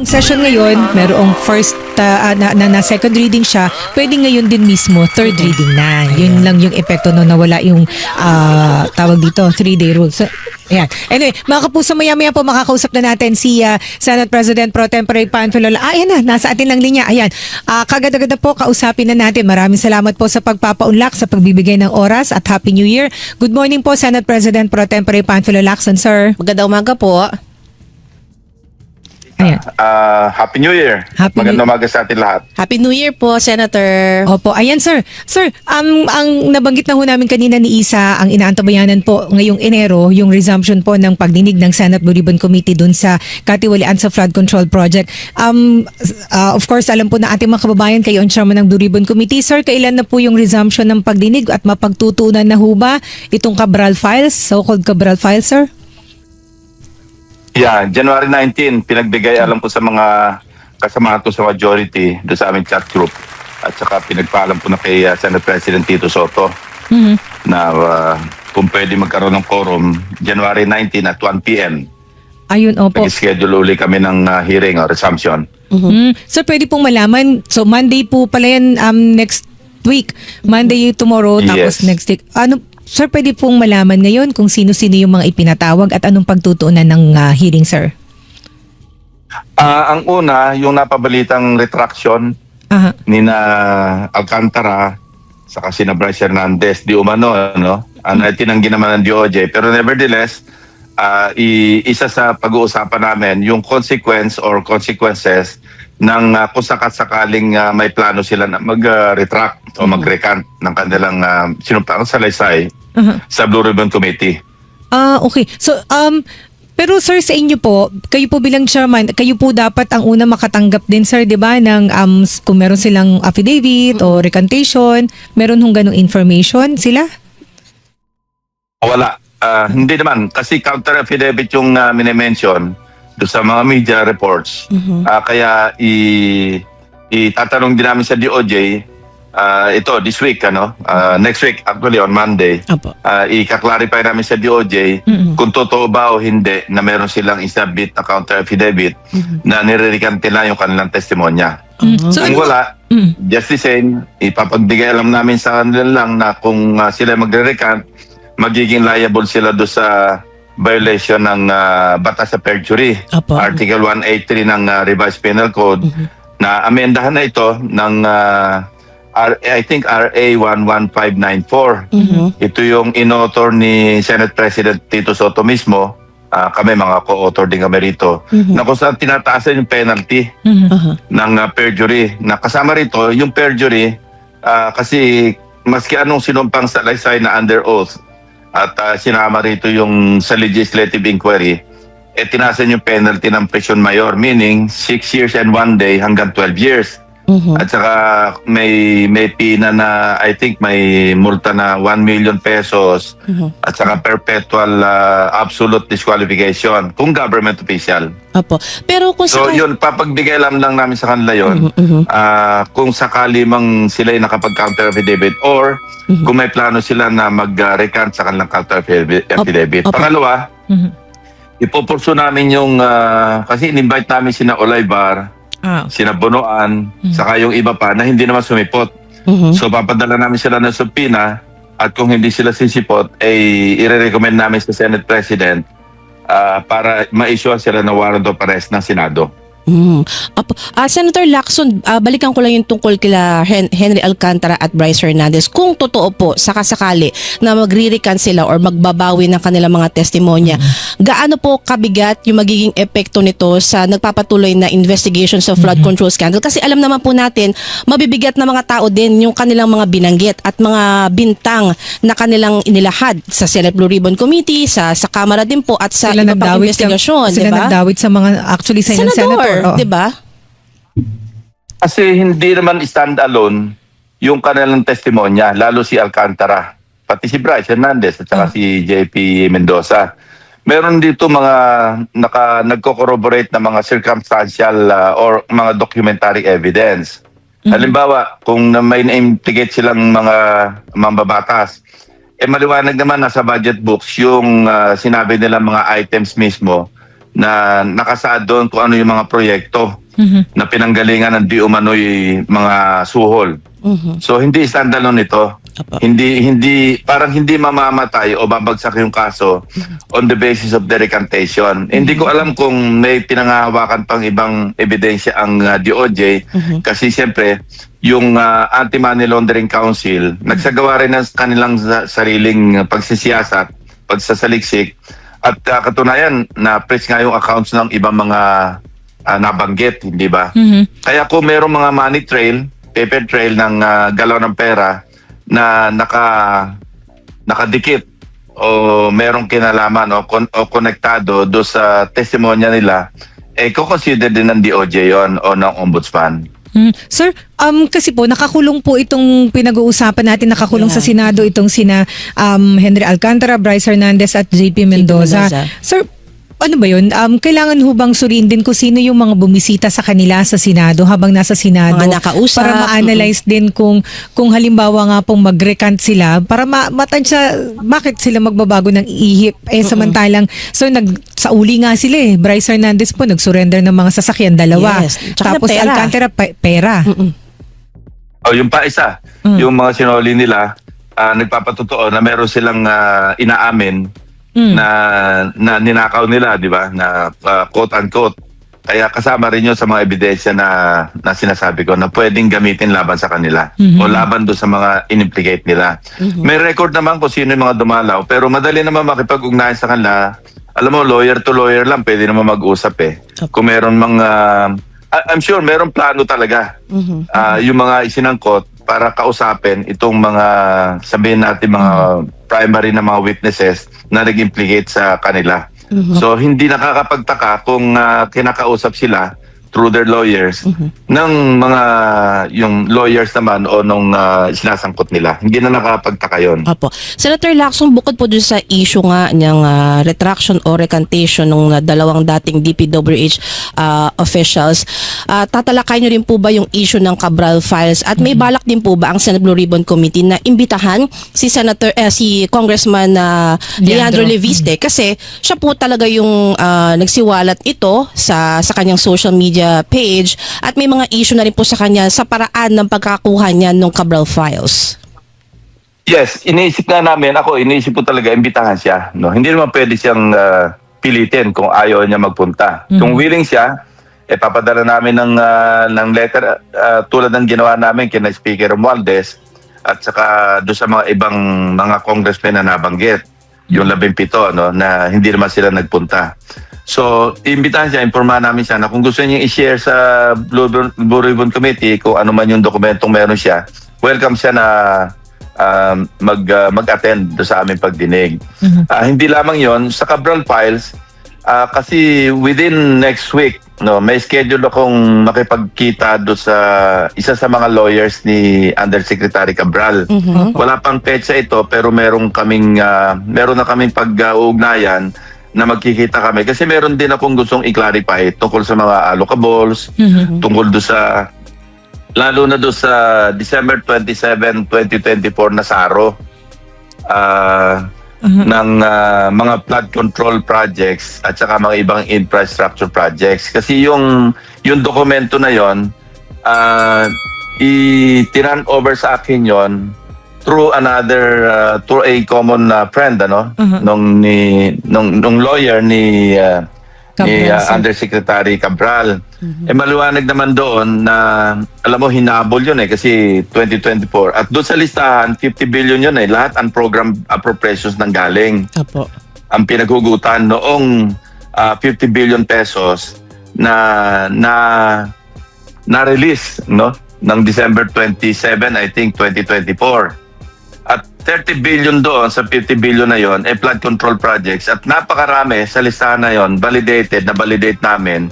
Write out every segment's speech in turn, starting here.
Session ngayon, merong first na second reading siya, pwede ngayon din mismo third reading na. Yun lang yung epekto no, nawala yung tawag dito, 3-day rule. So, ayan. Anyway, mga kapuso, maya-maya po makakausap na natin si Senate President Pro Tempore Panfilo. Ayan na, nasa atin lang linya. Ayan. Kagad-agad na po, kausapin na natin. Maraming salamat po sa pagpapaunlak, sa pagbibigay ng oras at Happy New Year. Good morning po, Senate President Pro Tempore Panfilo Lacson, sir. Magandang umaga po. Ayan. Happy New Year. Magandang umaga sa atin lahat. Happy New Year po, Senator. Opo, ayan sir. Sir, ang nabanggit na ho namin kanina ni Isa, ang inaantabayanan po ngayong Enero, yung resumption po ng pagdinig ng Senate Blue Ribbon Committee dun sa katiwalian sa flood control project. Of course, alam po na ating mga kababayan, kayo ang chairman ng Blue Ribbon Committee. Sir, kailan na po yung resumption ng pagdinig at mapagtutunan na ho ba itong Cabral Files, so-called Cabral Files, sir? Yeah, January 19, pinagbigay alam ko sa mga kasamahan ko sa majority doon sa aming chat group. At saka pinagpaalam ko na kay Senate President Tito Soto na kung pwede magkaroon ng quorum January 19 at 1 p.m. Ayun, opo. Nag-schedule uli kami ng hearing or resumption. Sir, pwede pong malaman, so Monday po pala yan next week. Monday tomorrow, tapos Yes. next week. Sir, pwede pong malaman ngayon kung sino-sino yung mga ipinatawag at anong pagtutuunan ng hearing, sir? Ang una, yung napabalitang retraction Aha. ni na Alcantara saka sina Bryce Hernandez di umano, ano? Tinanggi naman ng DOJ, pero nevertheless isa sa pag-uusapan namin yung consequence or consequences ng kung sakaling may plano sila na mag-retract o mag-recant ng kanilang sinumpang salaysay sa Blue Ribbon Committee. Okay. So, pero sir, sa inyo po, kayo po bilang chairman, kayo po dapat ang una makatanggap din, sir, di ba, ng kung meron silang affidavit o recantation, meron hong ganong information sila? Wala. Hindi naman. Kasi counter affidavit yung minimension doon sa mga media reports. Kaya itatanong din namin sa DOJ ito this week, next week actually on Monday. I-clarify namin sa DOJ kung totoo ba o hindi na meron silang isabit na counter affidavit na nire-recant nila yung kanilang testimonya. So, Kung wala, just the same, ipapagbigay alam namin sa kanila lang na kung sila magre-recant, magiging liable sila doon sa violation ng batas sa perjury. Article 183 ng Revised Penal Code na amendahan na ito ng I think RA 11594. Ito yung in-author ni Senate President Tito Soto mismo. Kami mga co-author din kami rito. Na kung saan tinataasan yung penalty ng perjury. Na kasama rito yung perjury kasi maski anong sinumpang salaysay na under oath at sinama rito yung sa legislative inquiry, tinasan yung penalty ng prison mayor, meaning 6 years and 1 day hanggang 12 years. At saka may pina na, I think may multa na 1 million pesos at saka perpetual absolute disqualification kung government official. Pero kung so yun, papagbigay lang namin sa kanila yun kung sakali mang sila ay nakapag-counter affidavit or kung may plano sila na mag-recant sa kanilang counter affidavit. Pangalawa, ipopurso namin yung kasi in-invite namin sina Olaybar, sina Bonoan, saka yung iba pa na hindi naman sumipot. So papadala namin sila ng subpoena at kung hindi sila sisipot, i-recommend namin sa Senate President para ma-issue sila ng warrant of arrest ng Senado. Senator Lacson, balikan ko lang yung tungkol kila Henry Alcantara at Bryce Hernandez. Kung totoo po, sakasakali na magre-recant sila or magbabawi ng kanilang mga testimonya, gaano po kabigat yung magiging epekto nito sa nagpapatuloy na investigation sa flood control scandal? Kasi alam naman po natin, mabibigat na mga tao din yung kanilang mga binanggit at mga bintang na kanilang inilahad sa Senate Blue Ribbon Committee, sa Kamara din po at sa iba pang investigasyon. Sila nagdawit sa mga actually sa Senator. Diba? Kasi hindi naman stand-alone yung kanilang testimonya, lalo si Alcantara, pati si Bryce Hernandez at saka si JP Mendoza. Meron dito mga nagko-corroborate na mga circumstantial or mga documentary evidence. Halimbawa, kung may na-implicate silang mga mambabatas, maliwanag naman nasa budget books yung sinabi nila mga items mismo na nakasaad doon kung ano yung mga proyekto na pinanggalingan ng di umano'y mga suhol. So hindi standalone ito. Apo. Hindi parang hindi mamamatay o babagsak yung kaso on the basis of the recantation. Hindi ko alam kung may pinangahawakan pang ibang ebidensya ang DOJ kasi siyempre yung Anti-Money Laundering Council nagsagawa rin ng kanilang sariling pagsisiyasat, pagsasaliksik at katunayan na press nga yung accounts ng ibang mga nabanggit, hindi ba? Kaya kung merong mga money trail, paper trail ng galaw ng pera na nakadikit o merong kinalaman o konektado do sa testimonya nila, consider din ng DOJ yon o ng Ombudsman. Sir, kasi po nakakulong po itong pinag-uusapan natin, nakakulong sa Senado itong sina Henry Alcantara, Bryce Hernandez at JP Mendoza. Sir, ano ba yun? Kailangan hubang suriin din kung sino yung mga bumisita sa kanila sa Senado habang nasa Senado. Mga nakausap. Para ma-analyze din kung halimbawa nga pong mag-recant sila, para matansya bakit sila magbabago ng ihip. Samantalang, so sa uli nga sila Bryce Hernandez po nag-surrender ng mga sasakyan, dalawa. Yes. Tsaka Tapos pera. Alcantara, pera. Yung pa isa, yung mga sinoli nila, nagpapatotoo na meron silang inaamin na ninakaw nila, di ba? Na quote unquote. Kaya kasama rin yun sa mga ebidensya na sinasabi ko na pwedeng gamitin laban sa kanila o laban doon sa mga in-implicate nila. May record naman kung sino yung mga dumalaw, pero madali naman makipag-ugnayan sa kanila. Alam mo, lawyer to lawyer lang, pwede naman mag-usap Kung meron mga, I'm sure meron plano talaga yung mga isinangkot para kausapin itong mga, sabihin natin mga primary na mga witnesses na nag-implicate sa kanila. So hindi nakakapagtaka kung kinakausap sila through their lawyers ng mga yung lawyers naman o nung sinasangkot nila. Hindi na nakakapagtaka yun. Apo. Senator Lacson, bukod po dun sa issue nga niyang retraction o recantation ng dalawang dating DPWH officials, tatalakay niyo rin po ba yung issue ng Cabral files at may balak din po ba ang Senate Blue Ribbon Committee na imbitahan si Congressman Leandro Leviste kasi siya po talaga yung nagsiwalat ito sa kanyang social media page at may mga issue na rin po sa kanya sa paraan ng pagkakuha niya ng Cabral files. Yes, iniisip ko talaga imbitahan siya. No? Hindi naman pwede siyang pilitin kung ayaw niya magpunta. Kung willing siya, papadala namin ng letter tulad ng ginawa namin kina Speaker Romualdez at saka doon sa mga ibang mga congressmen na nabanggit, yung 17 no, na hindi naman sila nagpunta. So, imbitahan siya, impormahan namin siya na kung gusto niya i-share sa Blue Ribbon Committee kung ano man yung dokumentong meron siya, welcome siya na mag-attend do sa aming pagdinig. Hindi lamang yon sa Cabral files, kasi within next week, no, may schedule akong makipagkita do sa isa sa mga lawyers ni Undersecretary Cabral. Wala pang petsa ito pero meron na kaming pag-uugnayan na magkikita kami kasi meron din akong gustong i-clarify tungkol sa mga allocables, tungkol do sa lalo na do sa December 27, 2024 na SARO ng mga flood control projects at saka mga ibang infrastructure projects kasi yung dokumento na yon i-turn over sa akin yon through a common friend nung lawyer ni Undersecretary Cabral. Maliwanag naman doon na alam mo hinabol yun kasi 2024 at doon sa listahan 50 billion yun lahat ang program appropriations nang galing. Apo. Ang pinaghugutan noong 50 billion pesos na release no ng December 27 I think 2024. At 30 billion doon sa 50 billion na yon flood control projects at napakarami sa listahan na yon validate namin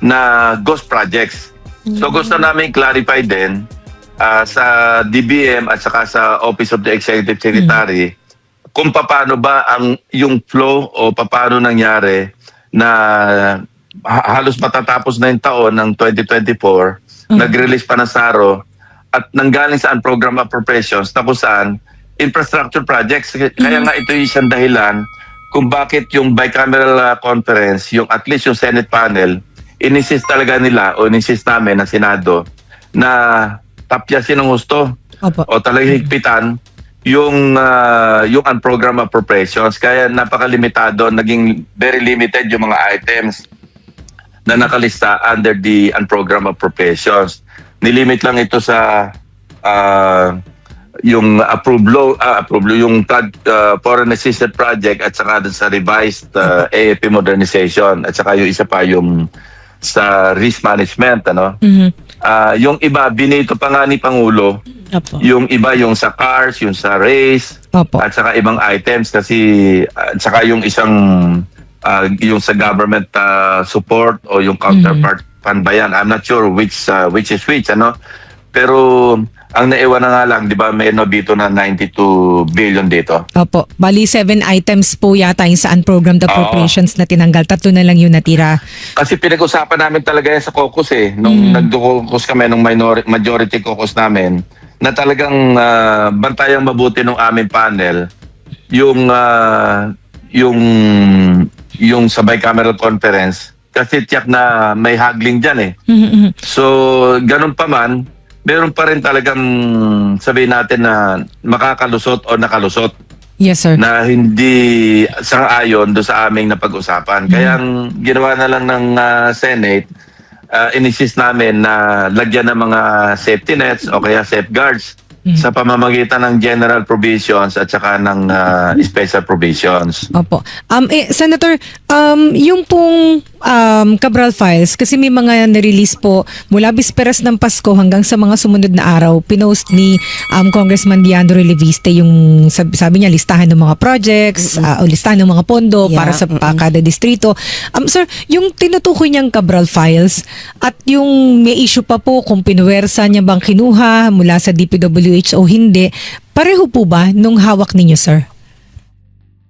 na ghost projects. So gusto namin clarify din sa DBM at saka sa Office of the Executive Secretary kung paano ba yung flow o paano nangyari na halos matatapos na yung taon ng 2024, nag-release pa ng SARO at nanggaling saan program appropriations na kung saan infrastructure projects. Kaya nga ito yung isang dahilan kung bakit yung bicameral conference, yung at least yung Senate panel, insist talaga nila o insist namin ng Senado na tapyasin ng gusto Opo. o talagang higpitan yung unprogrammed appropriations. Kaya napakalimitado, naging very limited yung mga items na nakalista under the unprogrammed appropriations. Nilimit lang ito sa yung yung foreign assistance project at saka dun sa revised AFP modernization at saka yung isa pa yung sa risk management, ano. Yung iba binito pa nga ni Pangulo, Opo. yung iba yung sa cars, yung sa race, Opo. at saka ibang items kasi at saka yung isang yung sa government support o yung counterpart fund ba yan? I'm not sure which is which, ano. Pero ang naiwan na nga lang, di ba, may nobito na 92 billion dito. Opo. Bali, 7 items po yata yung sa unprogrammed appropriations na tinanggal. 3 na lang yung natira. Kasi pinag-usapan namin talaga yan sa caucus nung nag-caucus kami, nung majority caucus namin, na talagang bantayang mabuti ng aming panel yung sa bicameral conference kasi tiyak na may haggling dyan So, ganun pa man, meron pa rin talagang sabihin natin na makakalusot o nakalusot Yes, sir. na hindi sang-ayon doon sa aming napag-usapan. Kaya ang ginawa na lang ng Senate, in-insist namin na lagyan ng mga safety nets o kaya safeguards sa pamamagitan ng general provisions at saka ng special provisions. Opo. Senator, yung pong Cabral Files, kasi may mga na-release po mula bisperas ng Pasko hanggang sa mga sumunod na araw, pinost ni Congressman Leandro Leviste yung sabi niya listahan ng mga projects, o listahan ng mga pondo para sa kada distrito. Sir, yung tinutukoy niyang Cabral Files at yung may issue pa po kung pinuwersa niya bang kinuha mula sa DPWH o hindi, pareho po ba nung hawak ninyo, sir?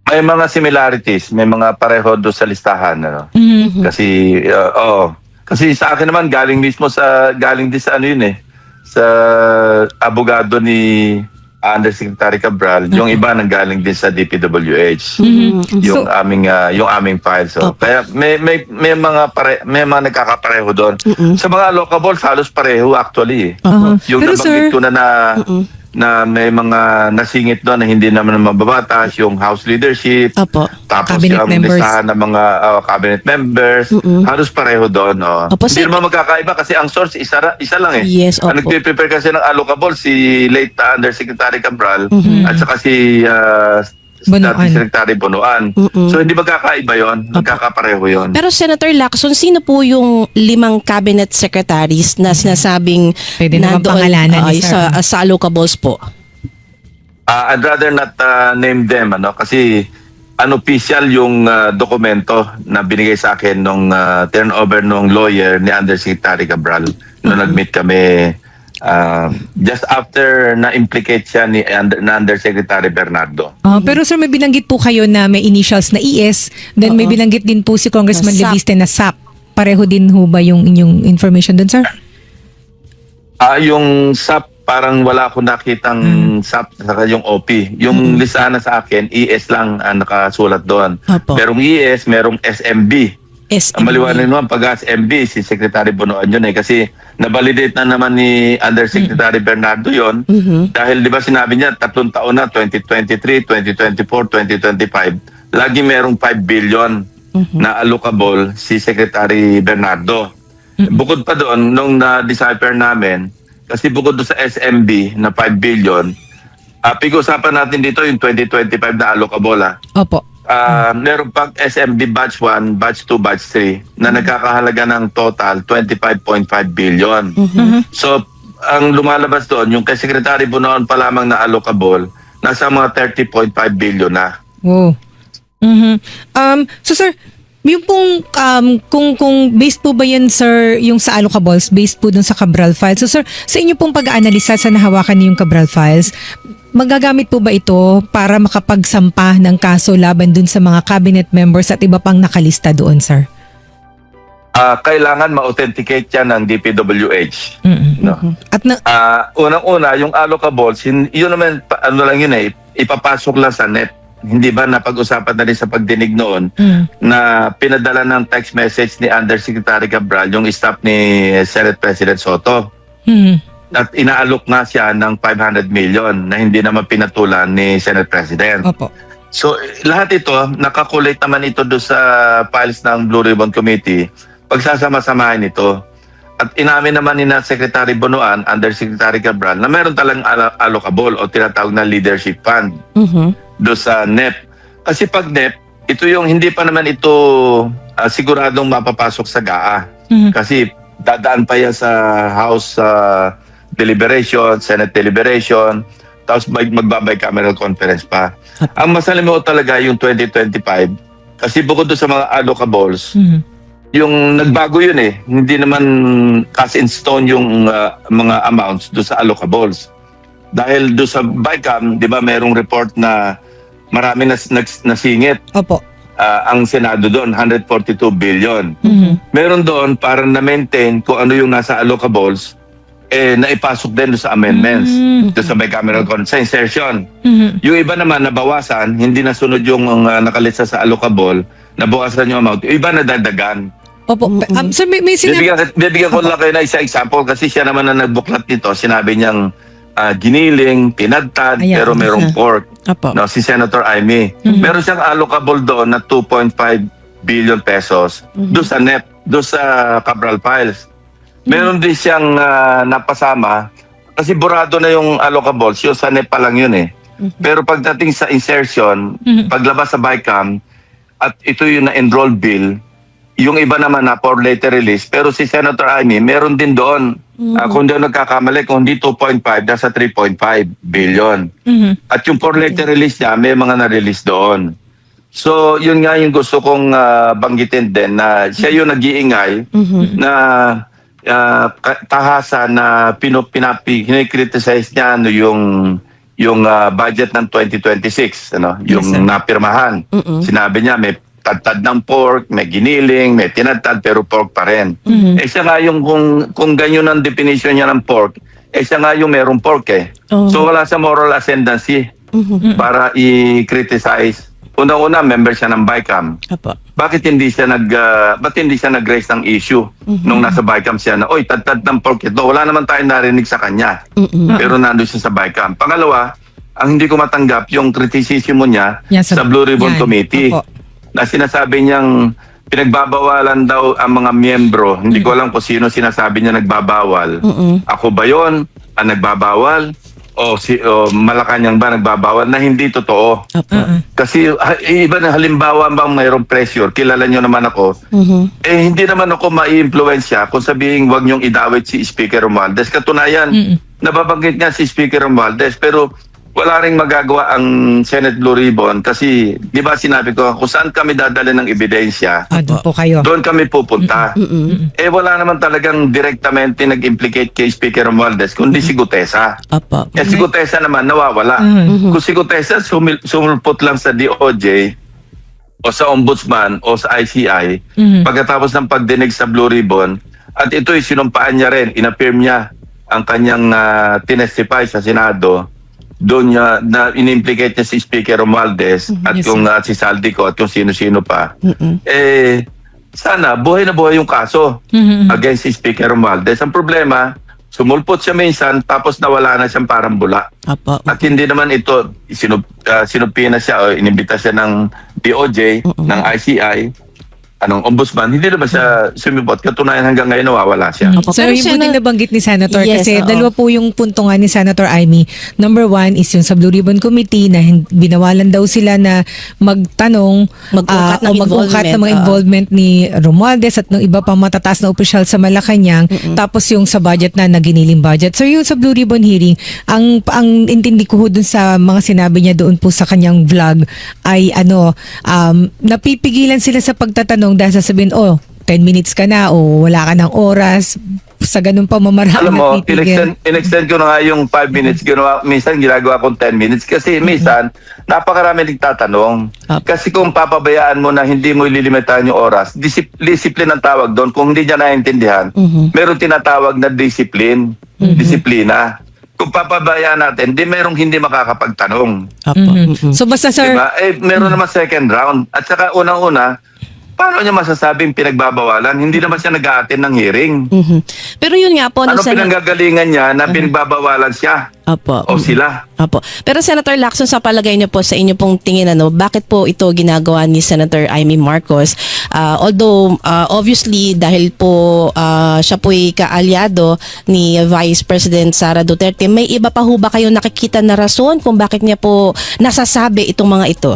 May mga similarities, may mga pareho doon sa listahan, ano. Kasi kasi sa akin naman galing din sa ano yun sa abogado ni Undersecretary Cabral, yung iba nanggaling din sa DPWH. Yung aming files. So, kaya may mga nagkakapareho doon. Sa mga allocables halos pareho actually. Yung Pero nabanggit ko na may mga nasingit doon na hindi naman mababatas, yung House leadership, Opo. tapos Cabinet yung members. listahan ng mga cabinet members, halos pareho doon. Opo, Hindi sir. naman magkakaiba kasi ang source isa lang Yes, opo. Ang nagpe-prepare kasi ng allocable si late Undersecretary Cabral at saka si Bonoan. dating Secretary Bonoan. So hindi magkakaiba yon, magkakapareho yon. Pero Senator Lacson, sino po yung 5 cabinet secretaries na sinasabing Pwede naman pangalanan ni sir. sa allocables po? I'd rather not name them, ano, kasi unofficial yung dokumento na binigay sa akin nung turnover nung lawyer ni Undersecretary Cabral nung nag-meet kami just after na-implicate siya na Undersecretary Bernardo. Pero sir, may binanggit po kayo na may initials na ES, then may binanggit din po si Congressman Na SAP. Leviste na SAP. Pareho din ho ba yung inyong information dun, sir? Yung SAP, parang wala akong nakitang SAP saka yung OP. Yung listahan na sa akin, ES lang ang nakasulat doon. Opo. Merong ES, merong SMB. SMB. Ang maliwanag naman pag SMB, si Secretary Bonoan yun kasi nabalidate na naman ni Undersecretary Bernardo yon dahil di ba sinabi niya 3 taon na, 2023, 2024, 2025, lagi merong 5 billion na allocable si Secretary Bernardo. Bukod pa doon, nung na-decipher namin, kasi bukod doon sa SMB na 5 billion, pag-usapan natin dito yung 2025 na allocable. Opo. Meron pang SMB Batch 1, Batch 2, Batch 3 na nagkakahalaga ng total 25.5 billion. So, ang lumalabas doon, yung kay Secretary Bonoan pa lamang na allocable, nasa mga 30.5 billion na. Wow. So sir, yung pong kung based po ba yun, sir, yung sa allocables, based po dun sa Cabral Files. So sir, sa inyo pong pag-aanalisa sa nahawakan niyong Cabral Files, magagamit po ba ito para makapagsampa ng kaso laban dun sa mga cabinet members at iba pang nakalista doon, sir? Kailangan ma-authenticate yan ng DPWH. No? At Unang-una, yung allocables, yun naman, ano lang yun ipapasok lang sa NEP. hindi ba napag-usapan na rin sa pagdinig noon na pinadala ng text message ni Undersecretary Cabral yung staff ni Senate President Soto. At inaalok nga siya ng 500 million na hindi naman pinatulan ni Senate President. Opo. So lahat ito, nakakulate naman ito doon sa files ng Blue Ribbon Committee. Pagsasama-samahin ito. At inamin naman ni Secretary Bonoan, Undersecretary Cabral, na meron talagang allocable o tinatawag na leadership fund doon sa NEP. Kasi pag NEP, ito yung hindi pa naman ito siguradong mapapasok sa GAA. Kasi dadaan pa yan sa House deliberation, Senate deliberation, tapos magbabay-cameral conference pa. Ang masalimuot talaga yung 2025 kasi bukod doon sa mga allocables, yung nagbago yun eh. Hindi naman cast in stone yung mga amounts doon sa allocables. Dahil doon sa BICAM, di ba merong report na marami nasingit. Opo. Ang Senado doon, 142 billion. Meron doon para na-maintain kung ano yung nasa allocables, naipasok din doon sa amendments, doon sa bicameral sa insertion. Yung iba naman nabawasan, hindi nasunod yung nakalista sa allocable, nabawasan yung amount. Yung iba nadagdagan. Opo. So may sinabi... Bibigyan ko lang kayo na isa example kasi siya naman na nagbuklat nito. Sinabi niyang giniling, pinadtad, Ayan. pero merong pork. Apo. No, si Senator Amy. Meron siyang allocable doon na 2.5 billion pesos doon sa NEP, doon sa Cabral Files. Meron din siyang napasama kasi burado na yung allocables, yung sa NEP pa lang yun eh. Pero pagdating sa insertion, paglabas sa BICAM, at ito yung na-enroll bill, yung iba naman na for later release, pero si Senator Amy, meron din doon. Kung di ako nagkakamali, kung di 2.5, nasa 3.5 billion. At yung for later release niya, may mga na-release doon. So, yun nga yung gusto kong banggitin din na siya yung nag-iingay na tahasan na kinikriticize niya ano, yung budget ng 2026, ano, yung napirmahan. Sinabi niya may tad ng pork, may giniling, may tinadtad pero pork pa rin. Siya nga yung kung ganyan ang definition niya ng pork, siya nga yung merong pork eh. So wala sa moral ascendancy para i-criticize. Una-una, member siya ng BICAM. Apo. Bakit hindi siya nag-raise ng issue nung nasa BICAM siya na, oy, tad ng pork ito. Wala naman tayong narinig sa kanya. Pero nandun siya sa BICAM. Pangalawa, ang hindi ko matanggap yung criticism niya sa Blue Ribbon Committee. Opo. Na sinasabi niyang pinagbabawalan daw ang mga miyembro. Hindi ko alam kung sino sinasabi niya nagbabawal. Ako ba yon ang nagbabawal? O Malacanang ba nagbabawal? Na hindi totoo. Kasi iba na halimbawa bang mayroong pressure, kilala niyo naman ako, hindi naman ako mai-influensya kung sabihin wag niyong idawit si Speaker Romualdez. Katunayan, nababanggit nga si Speaker Romualdez, pero wala ring magagawa ang Senate Blue Ribbon kasi, di ba sinabi ko, kung saan kami dadali ng ebidensya, doon po kayo. doon kami pupunta. Wala naman talagang direktamente nag-implicate kay Speaker Romualdez, kundi si Gutesa. Apo. Si Gutesa naman nawawala. Kung si Gutesa sumulpot lang sa DOJ o sa Ombudsman o sa ICI, pagkatapos ng pagdinig sa Blue Ribbon, at ito'y sinumpaan niya rin, inaffirm niya ang kanyang tinestify sa Senado, doon niya na in-implicate niya si Speaker Romualdez at yung si Saldico at kung sino-sino pa. Sana buhay na buhay yung kaso against si Speaker Romualdez. Ang problema, sumulpot siya minsan tapos nawala na siyang parang bula. Apo. At hindi naman ito sinupina siya o inimbita siya ng DOJ, ng ICI, Ombudsman, hindi naman siya sumipot. Katunayan hanggang ngayon nawawala siya. Opo. So Pero yung buting nabanggit ni Senator Yes, kasi oo. dalawa po yung punto nga ni Senator Amy. Number one is yung sa Blue Ribbon Committee na binawalan daw sila na magtanong Mag-ungkat ng o mag-ungkat ng mga involvement, involvement ni Romualdez at ng iba pang matataas na opisyal sa Malacanang. Tapos yung sa budget na naginiling budget. So yung sa Blue Ribbon hearing, ang intindi ko ho dun sa mga sinabi niya doon po sa kanyang vlog ay napipigilan sila sa pagtatanong dahil sasabihin, 10 minutes ka na o wala ka ng oras. Sa ganun pa mamarami Alam mo, napitigil. in-extend ko na nga yung 5 minutes. Minsan ginagawa kong 10 minutes kasi minsan napakarami nagtatanong. Kasi kung papabayaan mo na hindi mo ililimitahan yung oras, discipline ang tawag doon. Kung hindi niya naiintindihan, meron tinatawag na discipline, disiplina. kung papabayaan natin, di merong hindi makakapagtanong. Opo. Mm-mm. So basta sir, Diba? Meron naman second round. At saka unang-una, paano niya masasabing pinagbabawalan? Hindi naman siya nag-a-attend ng hearing. Mhm. Pero yun nga po, Ano Senator- pinanggagalingan niya na pinagbabawalan siya Opo. o sila? Opo. Pero Senator Lacson, sa palagay niyo po, sa inyo pong tingin, bakit po ito ginagawa ni Senator Amy Marcos? Although, obviously, dahil po siya po'y kaalyado ni Vice President Sara Duterte, may iba pa ho ba kayong nakikita na rason kung bakit niya po nasasabi itong mga ito?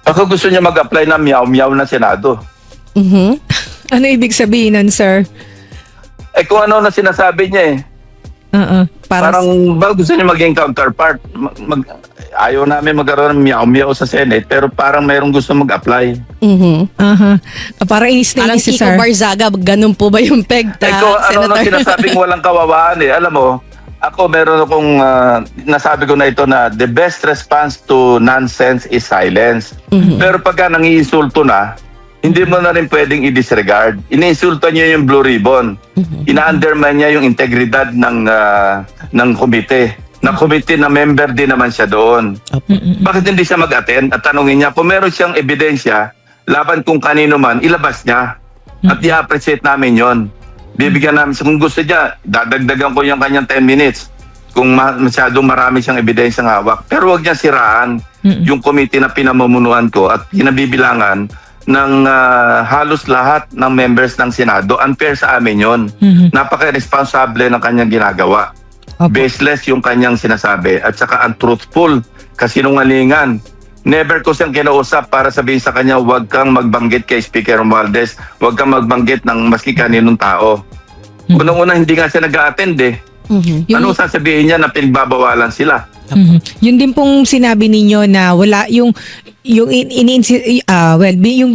Ako gusto niya mag-apply na miyaw-miyaw na Senado. Mhm. ano ibig sabihin nun, sir? Kung ano na sinasabi niya Parang gusto niya maging counterpart. Ayaw namin magkaroon ng miyaw-miyaw sa Senate, pero parang mayroong gusto mag-apply. Mhm. Para inis na Parang inis si Kiko sir. Barzaga, ganun po ba yung peg? Kung ano na sinasabing walang kawawaan Alam mo, ako meron akong nasabi ko na ito na the best response to nonsense is silence. Pero pagka nangiinsulto na, hindi mo na rin pwedeng i-disregard. Iniinsulto niya yung Blue Ribbon. Ina-undermine niya yung integridad ng komite. Na komite na member din naman siya doon. Bakit hindi siya mag-attend? At tanungin niya, kung meron siyang ebidensya, laban kung kanino man, ilabas niya. At i-appreciate namin yon. Bibigyan namin siya. Kung gusto niya, dadagdagan ko yung kanyang 10 minutes. Kung masyadong marami siyang ebidensyang hawak. Pero huwag niya siraan yung komite na pinamumunuan ko at pinabibilangan ng halos lahat ng members ng Senado. Unfair sa amin yon. Napaka-responsable ng kanyang ginagawa. Baseless yung kanyang sinasabi at saka untruthful, kasinungalingan. Never ko siyang kinausap para sabihin sa kanya, huwag kang magbanggit kay Speaker Romualdez, huwag kang magbanggit ng maski kaninong tao. Unang-una, hindi nga siya nag-a-attend Ano sasabihin niya na pinagbabawalan sila? Yun din pong sinabi ninyo na wala yung yung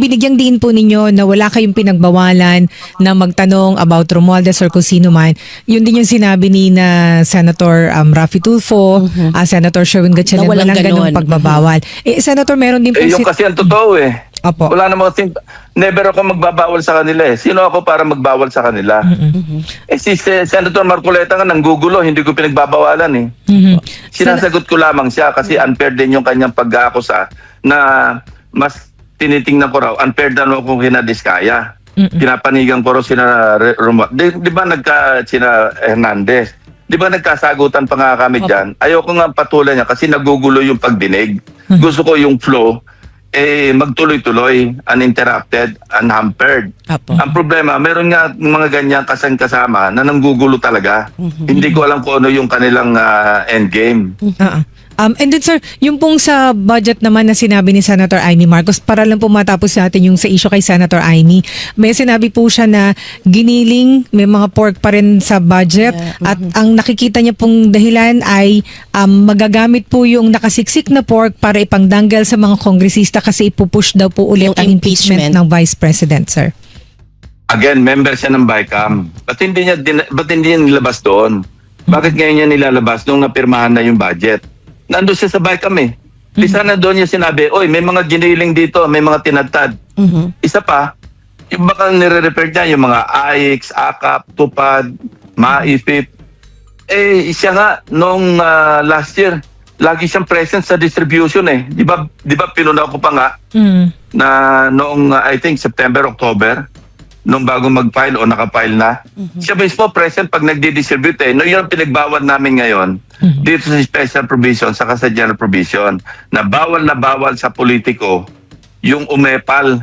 binigyang din po ninyo na wala kayong pinagbawalan na magtanong about Romualdez or kung sino man. Yun din yung sinabi ni na Senator Raffy Tulfo, Senator Sherwin Gatchalian, Na walang walang ganung ganon. pagbabawal. Senator, meron din po Yung kasi ang totoo Opo. Wala namang never ako magbabawal sa kanila Sino ako para magbawal sa kanila? Si Senator Marcoleta nga nanggugulo, hindi ko pinagbabawalan Sinasagot ko lamang siya kasi unfair din yung kanyang pag-aakusa na mas tinitingnan ko raw, unfair daw kung kinadiskaya. Pinapanigan ko raw sina di ba sina Hernandez? Di ba nagkasagutan pa nga kami dyan? Ayoko nga patulan niya kasi nagugulo yung pagdinig. Gusto ko yung flow magtuloy-tuloy, uninterrupted, unhampered. Ang problema, meron nga mga ganyan kasama na nanggugulo talaga. Hindi ko alam kung ano yung kanilang endgame. And then sir, yung pong sa budget naman na sinabi ni Senator Amy Marcos, para lang po matapos natin yung sa issue kay Senator Amy, may sinabi po siya na giniling, may mga pork pa rin sa budget at ang nakikita niya pong dahilan ay magagamit po yung nakasiksik na pork para ipangdanggal sa mga kongresista kasi ipupush daw po ulit Yung ang impeachment ng Vice President, sir. Again, member siya ng BICAM. Ba't hindi niya nilabas doon? Bakit ngayon niya nilalabas nung napirmahan na yung budget? Nandun siya sa BICAM Di sana doon niya sinabi, oy, may mga giniling dito, may mga tinadtad. Isa pa, yung baka nire-refer niya yung mga AIX, AKAP, TUPAD, MAIFIP. Siya nga, nung last year, lagi siyang present sa distribution Di ba pinuna ko pa nga na noong, I think, September, October, nung bago mag-file o nakapile na. Siya mismo present pag nagdi-distribute No, yun ang pinagbawal namin ngayon dito sa special provision saka sa general provision na bawal sa politiko yung umepal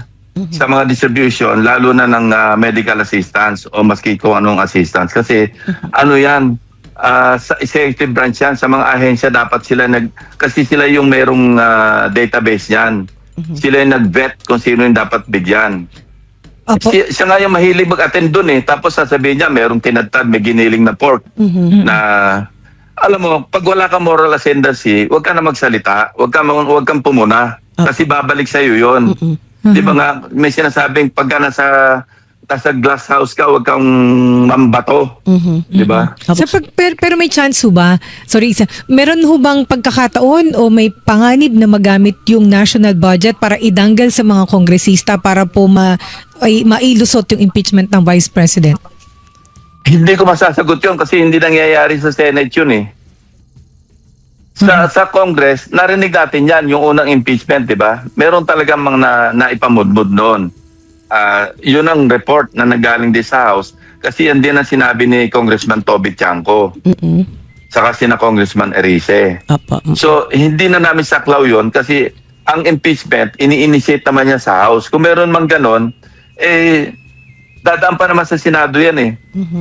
sa mga distribution lalo na ng medical assistance o maski kung anong assistance. Kasi ano yan, sa executive branch yan, sa mga ahensya dapat sila kasi sila yung merong database yan. Sila yung nag-vet kung sino yung dapat bigyan. Siya nga yung mahilig mag-attend dun Tapos sasabihin niya, merong tinadtad, may giniling na pork. Na, alam mo, pag wala kang moral ascendancy, huwag ka na magsalita, huwag kang pumuna. Kasi babalik sa'yo yun. Di ba nga, may sinasabing pagka nasa glass house ka, huwag kang mambato. Di ba? So, pero may chance ho ba? Sorry, meron ho bang pagkakataon o may panganib na magamit yung national budget para idanggal sa mga kongresista para po mailusot yung impeachment ng Vice President? Hindi ko masasagot yun kasi hindi nangyayari sa Senate yun eh. Sa Congress, narinig natin yan, yung unang impeachment, di ba? Meron talagang mga naipamudmud noon. Yun ang report na nanggaling din sa House kasi yan din ang sinabi ni Congressman Toby Tiangco saka sina Congressman Erice. Apo. So, hindi na namin saklaw yun kasi ang impeachment, ini-initiate naman niya sa House. Kung meron man ganon, dadaan pa naman sa Senado yan eh.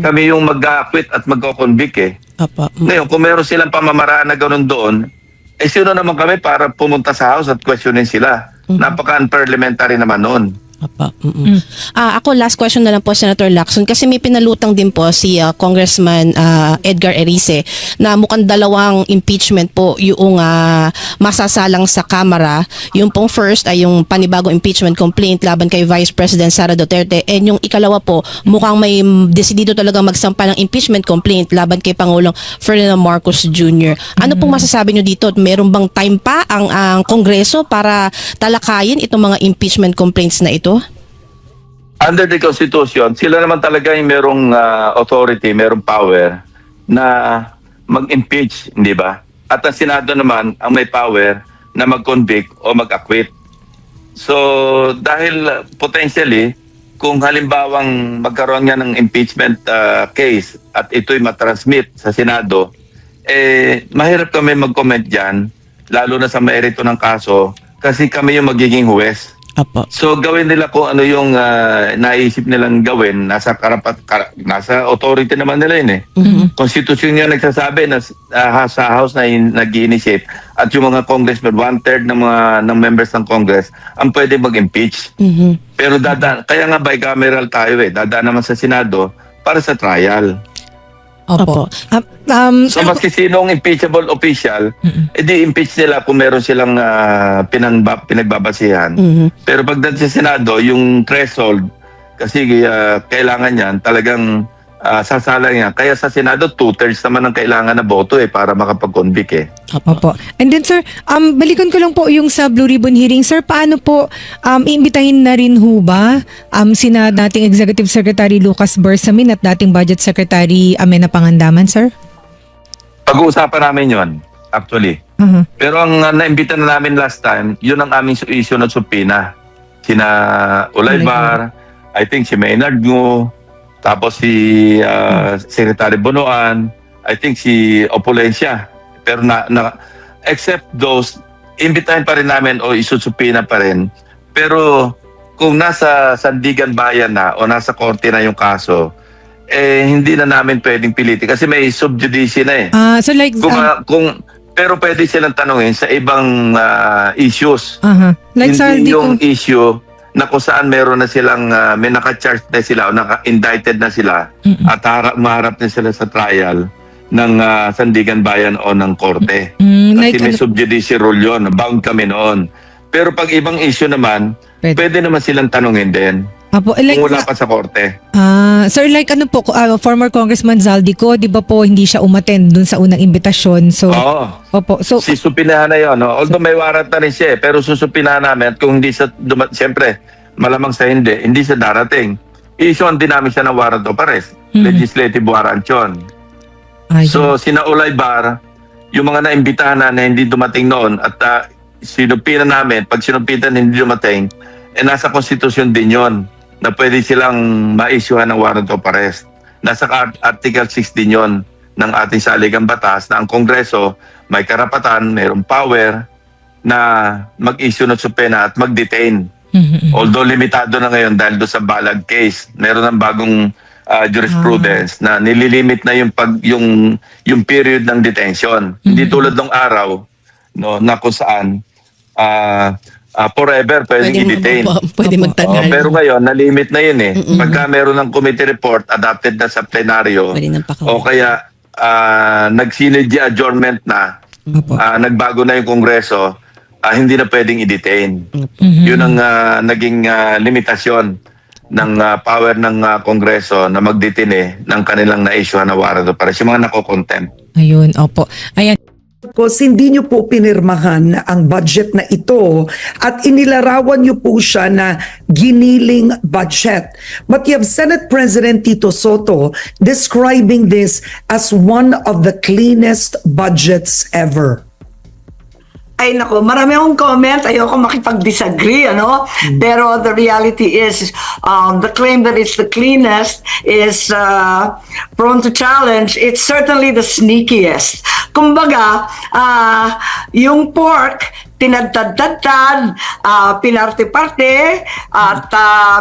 Kami yung mag-acquit at mag-convict eh. Apo. Ngayon, kung meron silang pamamaraan na gano'n doon, sino naman kami para pumunta sa House at questionin sila? Napaka-unparliamentary naman noon. Apa. Ako, last question na lang po, Senator Lacson, kasi may pinalutang din po si Congressman Edgar Erice na mukhang dalawang impeachment po yung masasalang sa Kamara. Yung pong first ay yung panibagong impeachment complaint laban kay Vice President Sara Duterte, and yung ikalawa po, mukhang may desidido talagang magsampa ng impeachment complaint laban kay Pangulong Ferdinand Marcos Jr. Ano pong masasabi nyo dito? Meron bang time pa ang Kongreso para talakayin itong mga impeachment complaints na ito? Under the Constitution, sila naman talaga yung merong authority, merong power na mag-impeach, hindi ba? At ang Senado naman ang may power na mag-convict o mag-acquit. So, dahil potentially, kung halimbawang magkaroon nga ng impeachment case at ito'y matransmit sa Senado, mahirap kami mag-comment dyan, lalo na sa merito ng kaso, kasi kami yung magiging huwes. Apo. So gawin nila kung ano yung naisip nilang gawin, nasa nasa authority naman nila yun eh. Constitution niya nagsasabi na sa House na nag-initiate at yung mga congressmen, 1/3 ng members ng Congress ang pwede mag-impeach. Pero kaya nga bicameral tayo eh, dadaan naman sa Senado para sa trial. Opo. So maski sinong impeachable official, edi impeach nila kung meron silang pinagbabasihan. Pero pagdating sa Senado, yung threshold, kasi kailangan yan, talagang sasalang yan. Kaya sa Senado, 2/3 naman ang kailangan na boto para makapag-convict eh. Opo. And then sir, balikan ko lang po yung sa Blue Ribbon hearing. Sir, paano po iimbitahin na rin ho ba sina dating Executive Secretary Lucas Bersamin at dating Budget Secretary Amena Pangandaman, sir? Pag-uusapan namin yon actually. Pero ang naimbita na namin last time, yun ang aming issue na subpoena. Sina Ulaybar, I think si Maynard Ngo, tapos si Secretary Bonoan, I think si Opulencia. Pero except those, imbitahin pa rin namin o isusupina pa rin. Pero kung nasa Sandigan Bayan na o nasa korte na yung kaso, hindi na namin pwedeng pilitin kasi may subjudice na eh. So like Pero pwede silang tanungin sa ibang issues. like Hindi yung issue na kung saan meron na silang may naka-charge na sila o naka-indicted na sila at maharap na sila sa trial ng Sandigan Bayan o ng korte. Kasi may subjudice rule yun, bound kami noon. Pero pag ibang issue naman, pwede naman silang tanungin din. Apo, Kung wala pa sa korte. Sir, like ano po, former Congressman Zaldico, di ba po hindi siya umattend dun sa unang imbitasyon? So, opo. So, Sisupinahan na yun. No? Although may warrant na rin siya, pero susupinahan namin at kung hindi siya, siyempre, malamang sa hindi siya darating. I-issuean din namin siya ng warrant of arrest. Legislative warrant yun. So, sina Ulaybar, yung mga naimbitahan na hindi dumating noon at sinupina namin, pag sinupitan hindi dumating, nasa konstitusyon din yon na pwede silang ma-issuehan ng warrant of arrest. Nasa Article 6 din yon ng ating saligang batas na ang Kongreso may karapatan, mayroong power na mag-issue ng subpoena at mag-detain. Although limitado na ngayon dahil doon sa Balag case, meron ng bagong jurisprudence na nililimit na yung period ng detention. Hindi tulad ng araw na kung saan forever pwedeng i-detain. Pwede magtagal. Pero ngayon, na-limit na yun eh. Pagka meron ng committee report, adopted na sa plenaryo, o kaya nag-synergy adjournment na, nagbago na yung Kongreso, hindi na pwedeng i-detain. Yun ang naging limitasyon ng power ng Kongreso na mag-detain ng kanilang na-issue na warrant para sa mga nako-contempt. Ayun, opo. Ayan. Marcos, hindi nyo po pinirmahan ang budget na ito at inilarawan nyo po siya na giniling budget. But you have Senate President Tito Soto describing this as one of the cleanest budgets ever. Ay nako, marami akong comment, ayoko makipag-disagree, ano? Pero the reality is, the claim that it's the cleanest is prone to challenge. It's certainly the sneakiest. Kumbaga, yung pork, tinadtad-tadtad, pinarte-parte, at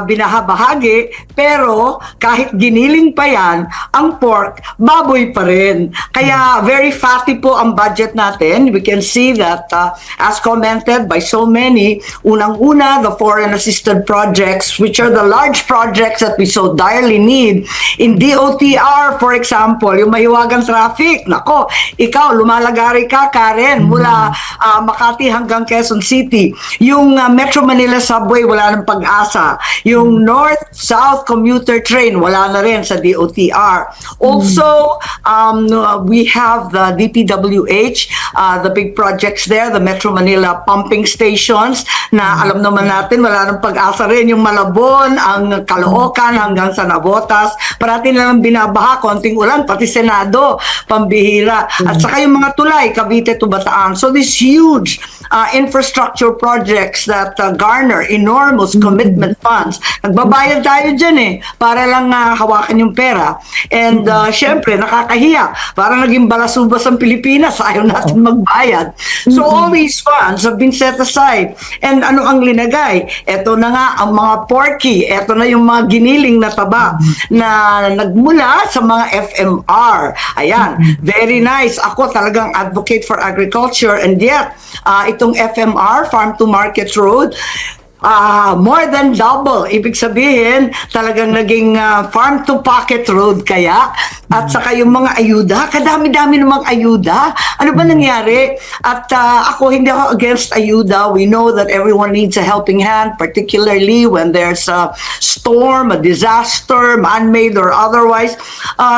binahabahagi, pero kahit giniling pa yan, ang pork, baboy pa rin. Kaya very fatty po ang budget natin. We can see that, as commented by so many, unang-una, the foreign assisted projects, which are the large projects that we so direly need. In DOTR, for example, yung mahiwagang traffic, nako, ikaw, lumalagari ka, Karen, mula Makati hanggang Quezon City. Yung Metro Manila Subway, wala nang pag-asa. Yung North-South commuter train, wala na rin sa DOTR. Also, we have the DPWH, the big projects there, the Metro Manila pumping stations, na alam naman natin, wala nang pag-asa rin. Yung Malabon, ang Caloocan hanggang sa Navotas, parati na lang binabaha, konting ulan, pati Senado, pambihira. At saka yung mga tulay, Cavite to Bataan. So these huge infrastructure projects that garner enormous commitment funds. Nagbabayad tayo dyan para lang hawakan yung pera. And syempre, nakakahiya. Para naging balasubas ang Pilipinas, ayaw natin magbayad. So all these funds have been set aside. And ano ang linagay? Ito na nga ang mga porky. Ito na yung mga giniling na taba na nagmula sa mga FMR. Ayan, very nice. Ako talagang advocate for agriculture, and yet, itong FMR, Farm to Market Road, more than double. Ibig sabihin, talagang naging farm to pocket road kaya. At saka yung mga ayuda, kadami-dami namang ayuda. Ano ba nangyari? At ako, hindi ako against ayuda. We know that everyone needs a helping hand, particularly when there's a storm, a disaster, man-made or otherwise.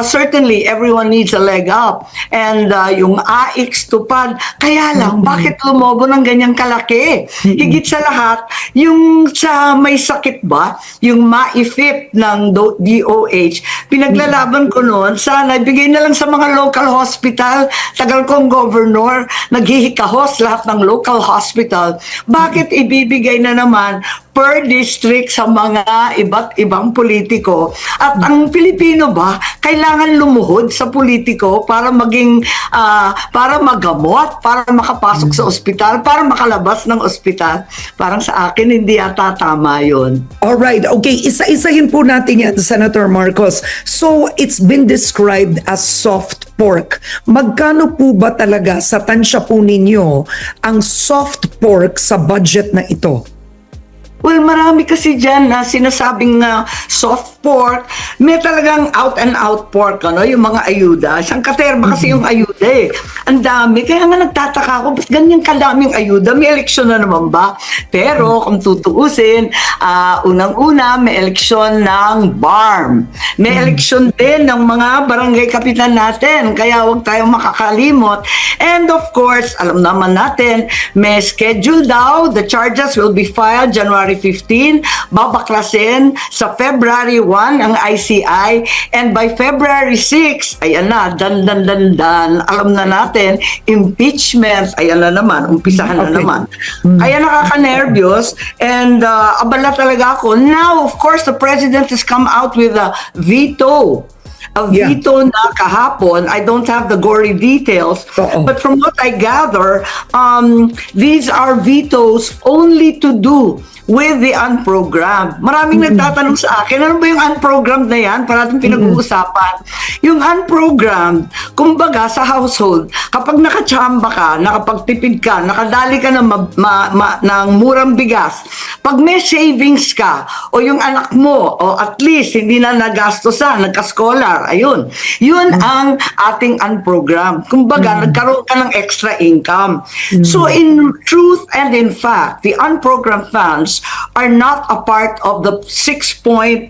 Certainly, everyone needs a leg up. And yung AIX tupad, kaya lang, bakit lumobo ng ganyang kalaki? Higit sa lahat, yung sa may sakit ba, yung maifip ng DOH, pinaglalaban ko noon, sana ibigay na lang sa mga local hospital. Tagal kong governor, naghihikahos lahat ng local hospital. Bakit ibibigay na naman per district sa mga iba't ibang politiko? At ang Pilipino ba, kailangan lumuhod sa politiko para maging, para magamot, para makapasok sa ospital, para makalabas ng ospital? Parang sa akin, hindi ata tama yun. Alright, okay. Isa-isahin po natin yan, Senator Marcos. So, it's been described as soft pork. Magkano po ba talaga sa tansya po ninyo ang soft pork sa budget na ito? Well, marami kasi dyan na sinasabing soft pork. May talagang out and out pork, ano, yung mga ayuda. Siyang katerba kasi yung ayuda Ang dami. Kaya nga nagtataka ako, ba't ganyan kadaming ayuda? May eleksyon na naman ba? Pero kung tutuusin, unang-una, may eleksyon ng BARM. May eleksyon din ng mga barangay kapitan natin. Kaya huwag tayong makakalimot. And of course, alam naman natin, may schedule daw. The charges will be filed January 15, babaklasin sa February 1 ang ICI, and by February 6, ayan na, dan, alam na natin, impeachment, ayan na naman, umpisahan na naman. Kaya nakaka-nervyos, and abala talaga ako. Now, of course, the President has come out with a veto. A veto na kahapon. I don't have the gory details, but from what I gather, these are vetoes only to do with the unprogrammed. Maraming nagtatanong sa akin, ano ba yung unprogrammed na yan? Parating pinag-uusapan. Yung unprogrammed, kumbaga sa household, kapag nakachamba ka, nakapagtipid ka, nakadali ka ng murang bigas, pag may savings ka, o yung anak mo, o at least hindi na nagastosan, nagka-scholar, ayun. Yun ang ating unprogrammed. Kumbaga, nagkaroon ka ng extra income. So in truth and in fact, the unprogrammed funds items are not a part of the 6.8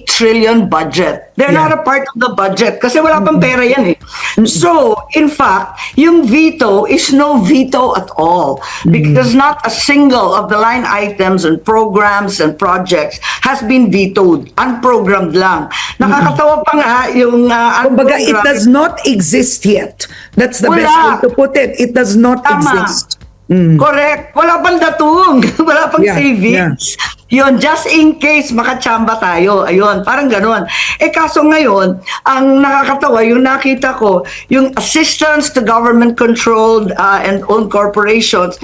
trillion budget. They're Yeah. not a part of the budget kasi wala pang pera yan eh. So, in fact, yung veto is no veto at all because not a single of the line items and programs and projects has been vetoed. Unprogrammed lang. Nakakatawa pa nga yung Kumbaga, it unprogrammed- does not exist yet. That's the best Wala. way to put it. It does not Tama. exist. Correct. Wala pang datung. Wala pang Yeah, savings. Yun, just in case makachamba tayo. Ayun, parang ganun. Kaso ngayon, ang nakakatawa, yung nakita ko, yung assistance to government-controlled and owned corporations,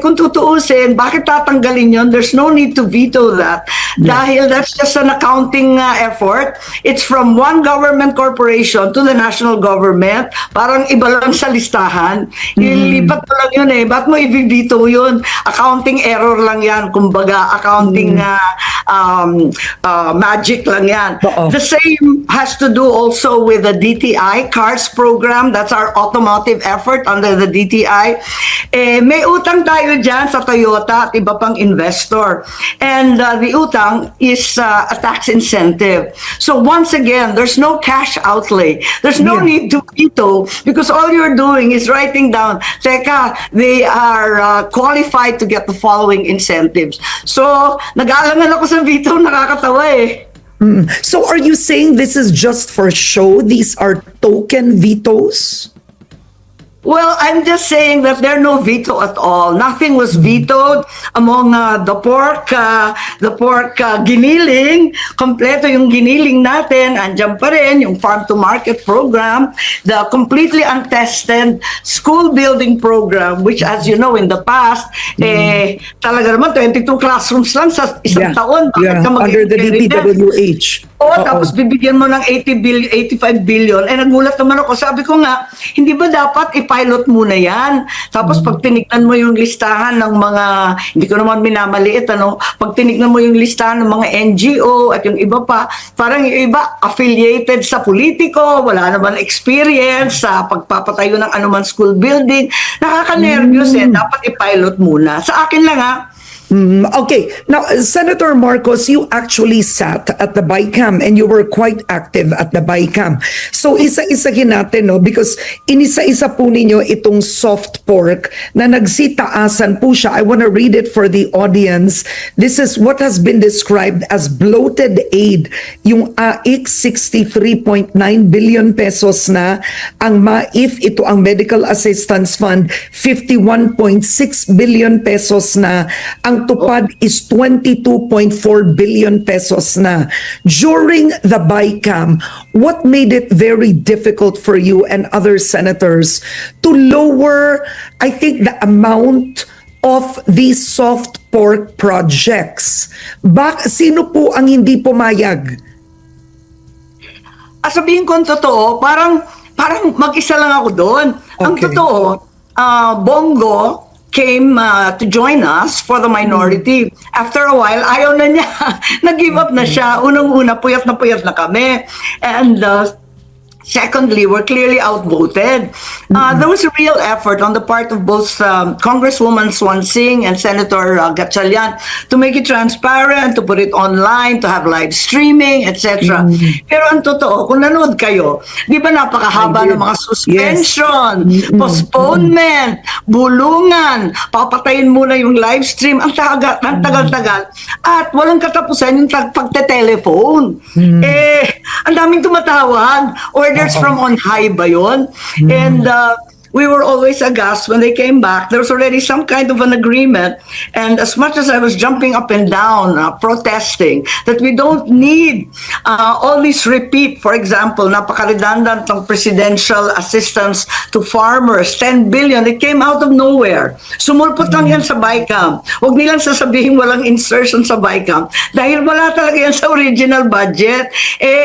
kung tutuusin, bakit tatanggalin yun? There's no need to veto that. Dahil that's just an accounting effort. It's from one government corporation to the national government. Parang iba lang sa listahan. Ilipat mo lang yun eh. Ba't mo i-veto yun? Accounting error lang yan. Kumbaga, accounting magic lang yan. Oo. The same has to do also with the DTI CARS program. That's our automotive effort under the DTI. May utang tayo dyan sa Toyota at iba pang investor. And the utang is a tax incentive. So once again, there's no cash outlay. There's no Yeah. need to veto because all you're doing is writing down, teka, they are qualified to get the following incentives. So, nag-aalangan ako sa veto, nakakatawa eh. So are you saying this is just for show? These are token vetoes? Well, I'm just saying that there are no veto at all. Nothing was vetoed among the pork giniling. Kompleto yung giniling natin. Andyan pa rin yung farm to market program, the completely untested school building program, which as you know in the past, talaga naman 22 classrooms lang sa isang taon. Bakit ka Under the mag-i-carry them? DPWH. Oo, Oo. tapos bibigyan mo ng 85 billion. Nagulat naman ako. Sabi ko nga, hindi ba dapat i-pilot muna yan? Tapos pag tinignan mo yung listahan ng mga, hindi ko naman minamaliit, pag tinignan mo yung listahan ng mga NGO at yung iba pa, parang yung iba affiliated sa politiko, wala naman experience sa pagpapatayo ng anuman school building. Nakaka-nervyos dapat i-pilot muna. Sa akin lang Okay. Now, Senator Marcos, you actually sat at the BICAM and you were quite active at the BICAM. So, isa-isahin natin, no? Because inisa-isa po ninyo itong soft pork na nagsitaasan po siya. I want to read it for the audience. This is what has been described as bloated aid. Yung AIC 63.9 billion pesos na, ang MAIF, ito ang Medical Assistance Fund, 51.6 billion pesos na, ang tupad is 22.4 billion pesos na. During the BICAM, what made it very difficult for you and other senators to lower, I think, the amount of these soft pork projects? Sino po ang hindi pumayag? sabihin ko ang totoo, parang mag-isa lang ako doon. Ang Okay. totoo, Bongo came to join us for the minority. After a while, ayaw na niya. Nag-give up na siya. Unang-una, puyat na kami. And secondly, we're clearly outvoted. There was a real effort on the part of both Congresswoman Swansing and Senator Gatchalian to make it transparent, to put it online, to have live streaming, etc. Pero ang totoo, kung nanood kayo, di ba napakahaba I did. ng mga suspension, postponement, bulungan, papatayin muna yung live stream, ang tagal-tagal, at walang katapusan yung pagte-telephone. Ang daming tumatawag, orders from on high ba yun? And we were always aghast when they came back. There was already some kind of an agreement. And as much as I was jumping up and down, protesting, that we don't need all this repeat. For example, napaka-redundant ng presidential assistance to farmers, 10 billion. It came out of nowhere. Sumulpot lang yan sa BICAM. Huwag nilang sasabihin walang insertion sa BICAM. Dahil wala talaga yan sa original budget.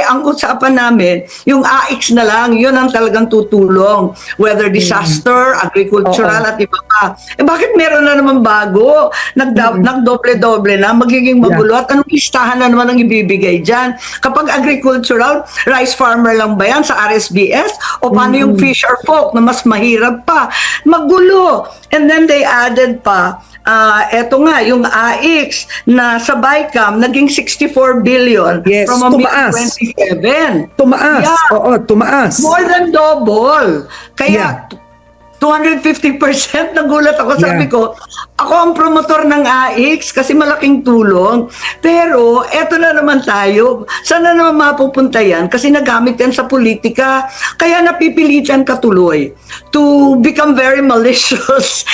Ang usapan namin, yung AIX na lang, yun ang talagang tutulong. Whether disaster, agricultural at iba pa. Bakit meron na naman bago? Nagdoble-doble na, magiging magulo. At anong listahan na naman ang ibibigay dyan? Kapag agricultural, rice farmer lang ba yan sa RSBS? O paano yung fisher folk na mas mahirap pa? Magulo. And then they added pa eto nga, yung AIX na sa BICAM, naging 64 billion Yes, from a tumaas. 27. Tumaas. Yeah. Oo, tumaas. More than double. Kaya, 250% nagulat ako. Sabi Yeah. ko, ako ang promotor ng AIX kasi malaking tulong. Pero, eto na naman tayo. Saan na naman mapupunta yan? Kasi nagamit yan sa politika. Kaya napipilitan ka tuloy to become very malicious.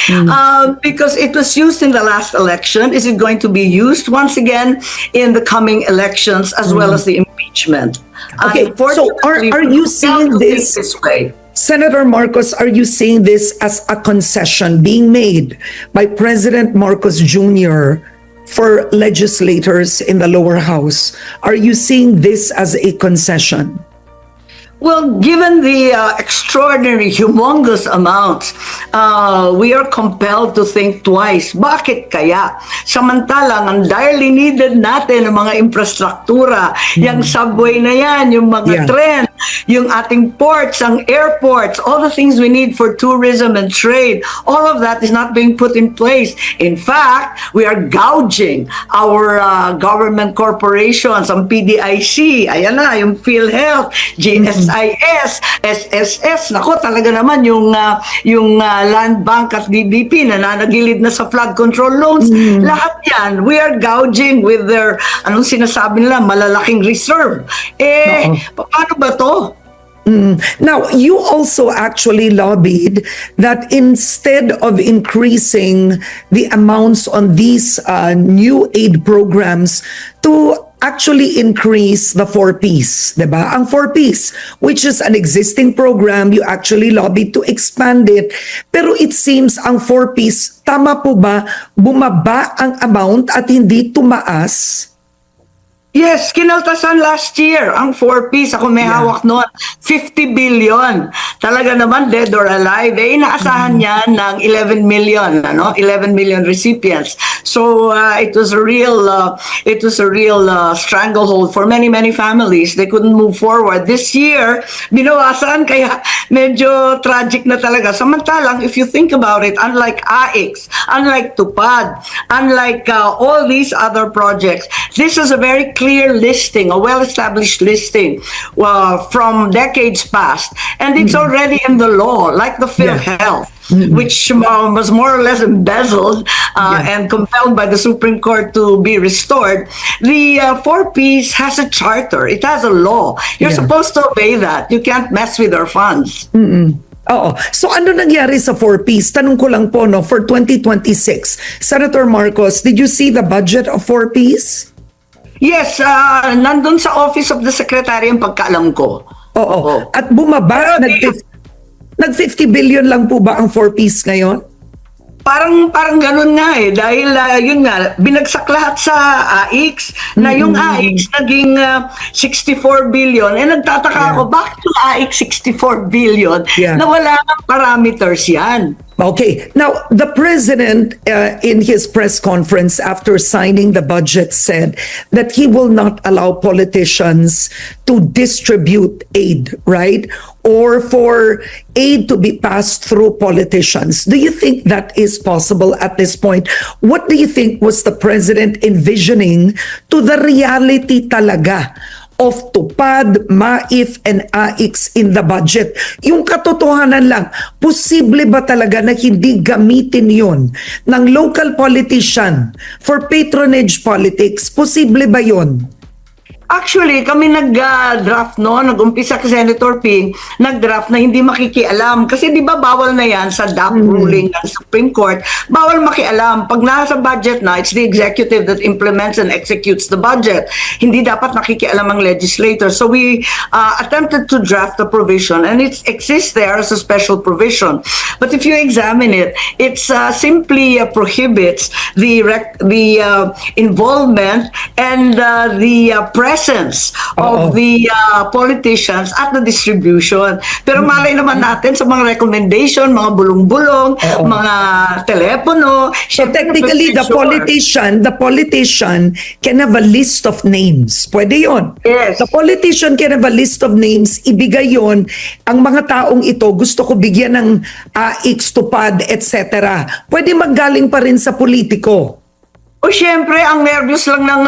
Because it was used in the last election. Is it going to be used once again in the coming elections as well as the impeachment? Okay, so are you seeing this- this way? Senator Marcos, are you seeing this as a concession being made by President Marcos Jr. for legislators in the lower house? Are you seeing this as a concession? Well, given the extraordinary, humongous amounts, we are compelled to think twice. Bakit kaya? Samantalang, ang direly needed natin ng mga infrastruktura, yung subway na yan, yung mga Yeah. tren, yung ating ports, ang airports, all the things we need for tourism and trade, all of that is not being put in place. In fact, we are gouging our government corporations, ang PDIC, ayan na, yung PhilHealth, GSIS, SSS, nako talaga naman yung Land Bank at DBP na nanagilid na sa flood control loans. Lahat yan, we are gouging with their, anong sinasabi nila, malalaking reserve. Paano ba to? Now, you also actually lobbied that instead of increasing the amounts on these new aid programs to actually increase the 4Ps, diba? Ang 4Ps, which is an existing program, you actually lobbied to expand it. Pero it seems ang 4Ps, tama po ba, bumaba ang amount at hindi tumaas? Yes, kinaltasan last year ang 4Ps. Ako may hawak noon. 50 billion. Talaga naman, dead or alive. Inaasahan niyan ng 11 million, 11 million recipients. So it was a real stranglehold for many families. They couldn't move forward. This year, binawasan, kaya medyo tragic na talaga. Samantalang, if you think about it, unlike AIX, unlike TUPAD, unlike all these other projects, this is a very clear listing, a well-established listing from decades past. And it's already in the law, like the PhilHealth, which was more or less embezzled and compelled by the Supreme Court to be restored. The 4Ps has a charter. It has a law. You're supposed to obey that. You can't mess with our funds. Oo. So ano nangyari sa 4Ps? Tanong ko lang po, for 2026. Senator Marcos, did you see the budget of 4Ps? Yes, nandun sa Office of the Secretary ang pagkaalam ko. Oo. At bumaba, nag-50 billion lang po ba ang 4Ps ngayon? Parang ganun nga dahil yun nga, binagsak lahat sa AIX, na yung AIX naging 64 billion. Nagtataka ako, bakit yung AIX 64 billion na wala ng parameters yan? Okay. Now, the president in his press conference after signing the budget said that he will not allow politicians to distribute aid, right? Or for aid to be passed through politicians. Do you think that is possible at this point? What do you think was the president envisioning to the reality talaga of TUPAD, MAIF, and AIX in the budget? Yung katotohanan lang, posible ba talaga na hindi gamitin yon ng local politician for patronage politics? Posible ba yon? Actually, kami nag-draft nag-umpisa kay Senator Ping, nag-draft na hindi makikialam. Kasi di ba bawal na yan sa DAP ruling ng Supreme Court, bawal makialam. Pag nasa budget na, it's the executive that implements and executes the budget. Hindi dapat nakikialam ang legislator. So we attempted to draft a provision and it exists there as a special provision. But if you examine it, it's simply prohibits the involvement and the pressure presence Oo. of the politicians at the distribution. Pero malay naman natin sa mga recommendation, mga bulong-bulong, Oo. mga telepono. So technically, the politician can have a list of names. Pwede yon. Yes. The politician can have a list of names. Ibigay yon. Ang mga taong ito, gusto ko bigyan ng X tupad, etc. Pwede maggaling pa rin sa politiko. O syempre, ang nervous lang ng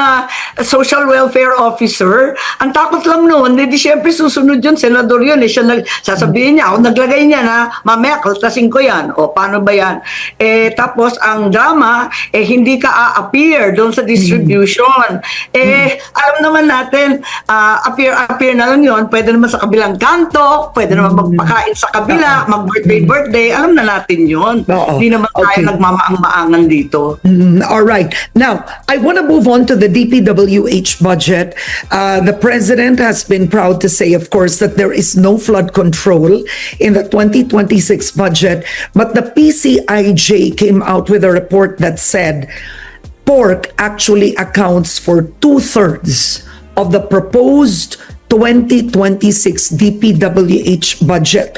social welfare officer, ang takot lang noon, di syempre susunod yun, senador yun, siya sasabihin niya, o naglagay niya na, mamaya, kaltasin ko yan, o paano ba yan? Tapos, ang drama, hindi ka a-appear doon sa distribution. Alam naman natin, appear na lang yun, pwede naman sa kabilang kanto, pwede naman magpakain sa kabila, mag-birthday, alam na natin yun. Oo. Hindi naman tayo Okay. nagmamaang-maangan dito. All right. Now, I want to move on to the DPWH budget. The president has been proud to say, of course, that there is no flood control in the 2026 budget. But the PCIJ came out with a report that said pork actually accounts for 2/3 of the proposed 2026 DPWH budget.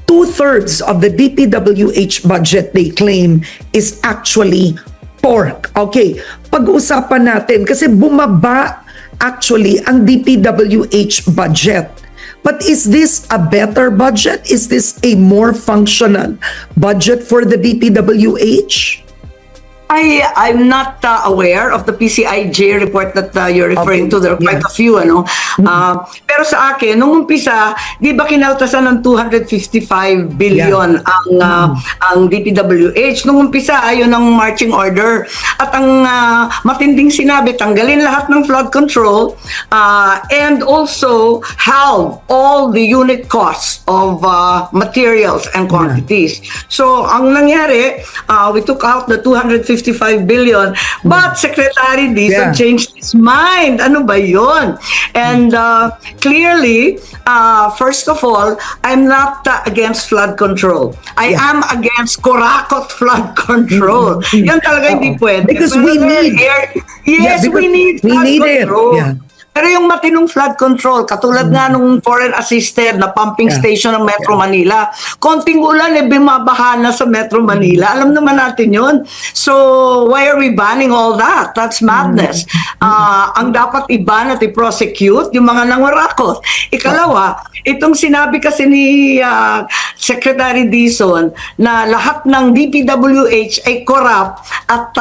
2/3 of the DPWH budget, they claim, is actually pork. Okay, pag-usapan natin kasi bumaba actually ang DPWH budget. But is this a better budget? Is this a more functional budget for the DPWH? I'm not aware of the PCIJ report that you're referring to. There are quite a few, ano. Pero sa akin, nung umpisa, di ba kinaltasan ng 255 billion ang DPWH? Nung umpisa, ayun ang marching order. At ang matinding sinabi, tanggalin lahat ng flood control and also halve all the unit costs of materials and quantities. So, ang nangyari, we took out the 255 billion, but Secretary Dizon changed his mind. Ano ba yun? And clearly, first of all, I'm not against flood control. I am against Corakot flood control. Yan talaga hindi pwede. Because we need- Yes, because we need we flood need it. control. Yeah. Pero yung matinong flood control, katulad nga nung foreign assisted na pumping station ng Metro Manila, konting ulan bimabaha na sa Metro Manila. Alam naman natin yun. So, why are we banning all that? That's madness. Ang dapat i-ban at i-prosecute yung mga nangurakot. Ikalawa, itong sinabi kasi ni Secretary Dizon na lahat ng DPWH ay corrupt at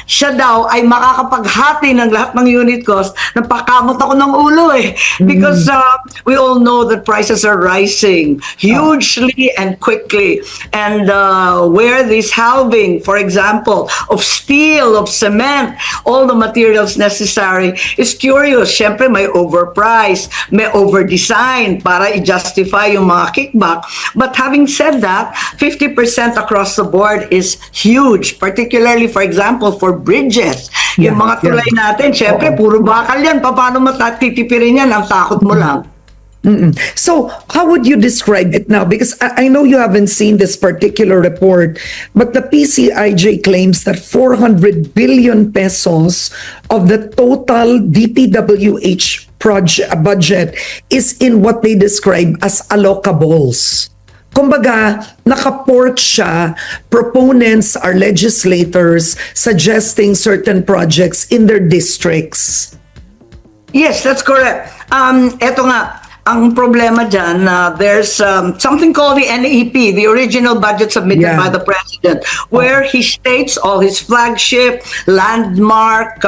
siya daw ay makakapaghati ng lahat ng unit cost na pakamot ako ng ulo because we all know that prices are rising hugely and quickly, and where this halving, for example, of steel, of cement, all the materials necessary is curious. Syempre may overprice, may overdesign para i-justify yung mga kickback. But having said that, 50% across the board is huge, particularly, for example, for bridges. Yung mga tulay natin, syempre, puro bakal yan. Paano matatitipirin yan? Ang takot mo lang. So, how would you describe it now? Because I know you haven't seen this particular report, but the PCIJ claims that 400 billion pesos of the total DPWH budget is in what they describe as allocables. Kumbaga, naka-pork siya, proponents are legislators suggesting certain projects in their districts. Yes, that's correct. Eto nga, ang problema dyan, there's something called the NEP, the original budget submitted by the President, where he states all his flagship, landmark,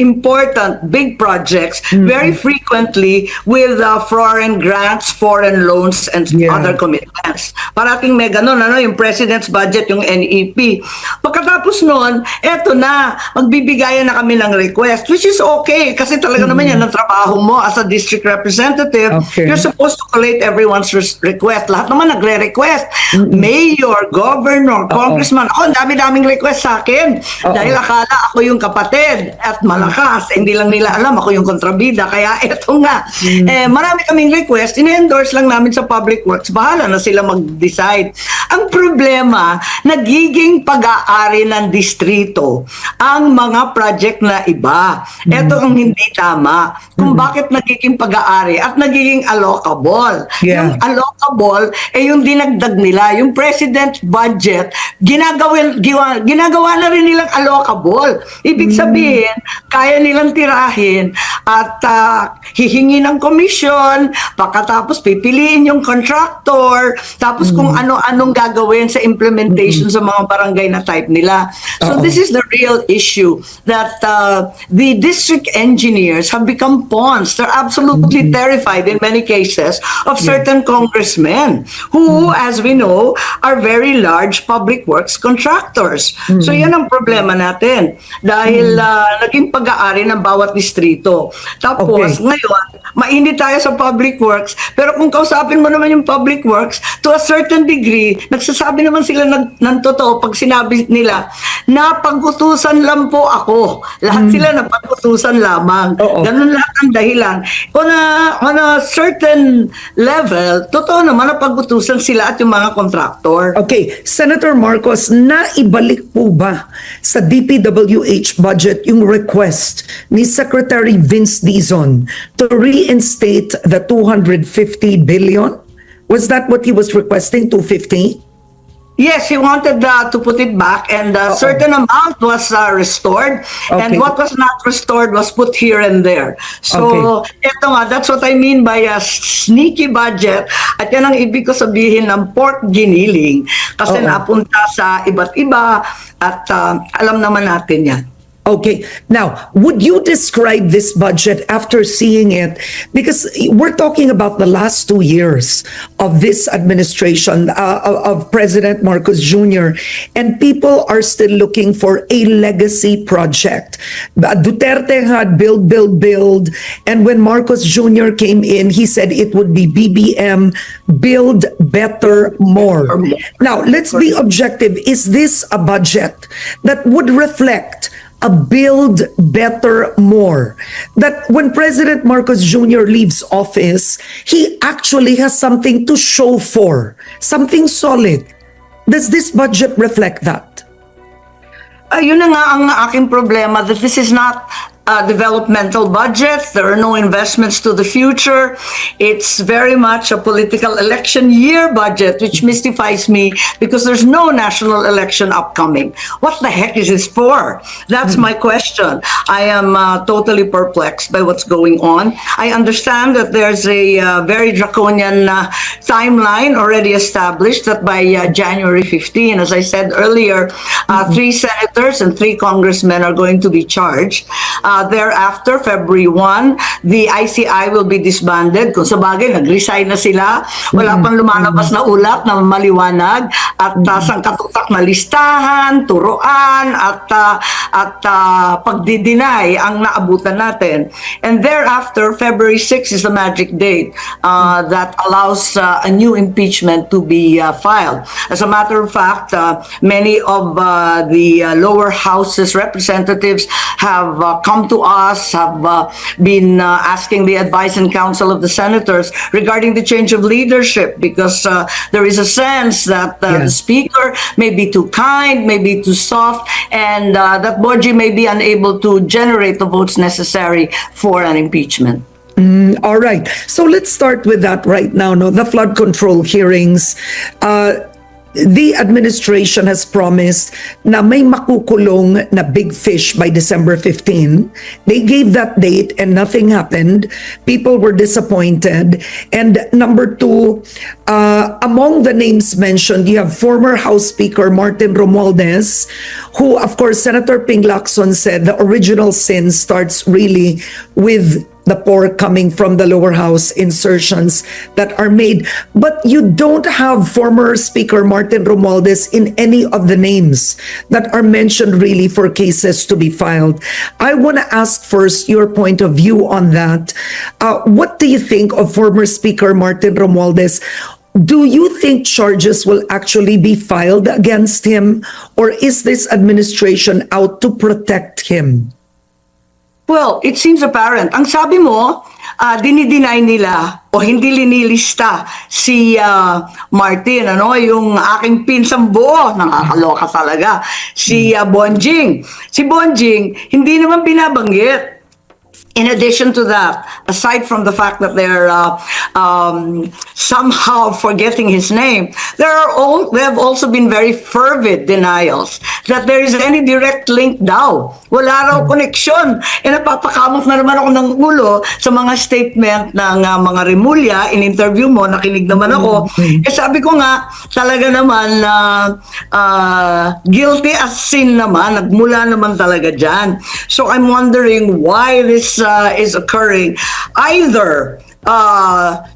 important, big projects, very frequently with foreign grants, foreign loans, and other commitments. Parating may ganun, yung President's budget, yung NEP. Pagkatapos nun, eto na, magbibigayan na kami ng request, which is okay, kasi talaga naman yan ang trabaho mo as a district representative. Okay. You're supposed to collate everyone's request. Lahat naman nagre-request. Mayor, governor, congressman. Ako, ang dami-daming request sa akin. Dahil akala ako yung kapatid at malakas. Hindi lang nila alam ako yung kontrabida. Kaya eto nga. Marami kaming request. In-endorse lang namin sa Public Works. Bahala na sila mag-decide. Ang problema, nagiging pag-aari ng distrito ang mga project na iba. Ito ang hindi tama. Kung bakit nagiging pag-aari at nagiging allocable. Yeah. Yung allocable, yung dinagdag nila. Yung president's budget, ginagawa na rin nilang allocable. Ibig sabihin, kaya nilang tirahin at hihingi ng komisyon, pagkatapos pipiliin yung contractor, tapos kung ano-anong gagawin sa implementation sa mga barangay na type nila. So this is the real issue that the district engineers have become pawns. They're absolutely terrified in many cases of certain congressmen who, as we know, are very large public works contractors. So yan ang problema natin dahil naging pag-aari ng bawat distrito. Tapos ngayon, mainit tayo sa public works, pero kung kausapin mo naman yung public works, to a certain degree, nagsasabi naman sila ng totoo pag sinabi nila, napag-utusan lang po ako. Lahat sila napag-utusan lamang. Ganun lahat ang dahilan. On a certain level, totoo naman napag-utusan sila at yung mga contractor. Okay, Senator Marcos, naibalik po ba sa DPWH budget yung request ni Secretary Vince Dizon to reinstate the 250 billion? Was that what he was requesting, 250? Yes, he wanted to put it back, and a certain amount was restored, and what was not restored was put here and there. So, ito nga, that's what I mean by a sneaky budget, at yan ang ibig ko sabihin ng pork giniling, kasi napunta sa iba't iba, at alam naman natin yan. Okay. Now, would you describe this budget after seeing it? Because we're talking about the last 2 years of this administration, of President Marcos Jr., and people are still looking for a legacy project. Duterte had build, build, build, and when Marcos Jr. came in, he said it would be BBM, build better more. Now, let's be objective. Is this a budget that would reflect a build better more? That when President Marcos Jr. leaves office, he actually has something to show for, something solid. Does this budget reflect that? Yun na nga ang aking problema, that this is not a developmental budget. There are no investments to the future. It's very much a political election year budget, which mystifies me because there's no national election upcoming. What the heck is this for? That's my question. I am totally perplexed by what's going on. I understand that there's a very draconian timeline already established that by January 15, as I said earlier, 3 senators and 3 congressmen are going to be charged. Thereafter, February 1, the ICI will be disbanded. Kung sa bagay, nag-resign na sila. Wala pang lumalabas na ulat na maliwanag at sangkatutak na listahan, turuan at pagdi-deny ang naabutan natin. And thereafter, February 6 is the magic date that allows a new impeachment to be filed. As a matter of fact, many of the lower houses representatives have come to us, have been asking the advice and counsel of the senators regarding the change of leadership, because there is a sense that the speaker may be too kind, may be too soft, and that Boji may be unable to generate the votes necessary for an impeachment. All right. So let's start with that right now. No, the flood control hearings. The administration has promised na may makukulong na big fish by December 15. They gave that date and nothing happened. People were disappointed. And number 2, among the names mentioned, you have former House Speaker Martin Romualdez, who, of course, Senator Ping Lacson said the original sin starts really with the pork coming from the lower house insertions that are made. But you don't have former Speaker Martin Romualdez in any of the names that are mentioned really for cases to be filed. I want to ask first your point of view on that. What do you think of former Speaker Martin Romualdez? Do you think charges will actually be filed against him, or is this administration out to protect him? Well, it seems apparent. Ang sabi mo, dinideny nila o hindi linilista si Martin, yung aking pinsang buo, nakakaloka talaga, si Bonjing. Si Bonjing, hindi naman binabanggit. In addition to that, aside from the fact that they're somehow forgetting his name, there have also been very fervid denials that there is any direct link daw. Wala raw koneksyon. Napapakamot na naman ako ng ulo sa mga statement ng mga Rimulya. In-interview mo, nakinig naman ako. Sabi ko nga, talaga naman guilty as sin naman. Nagmula naman talaga dyan. So I'm wondering why this is occurring. Either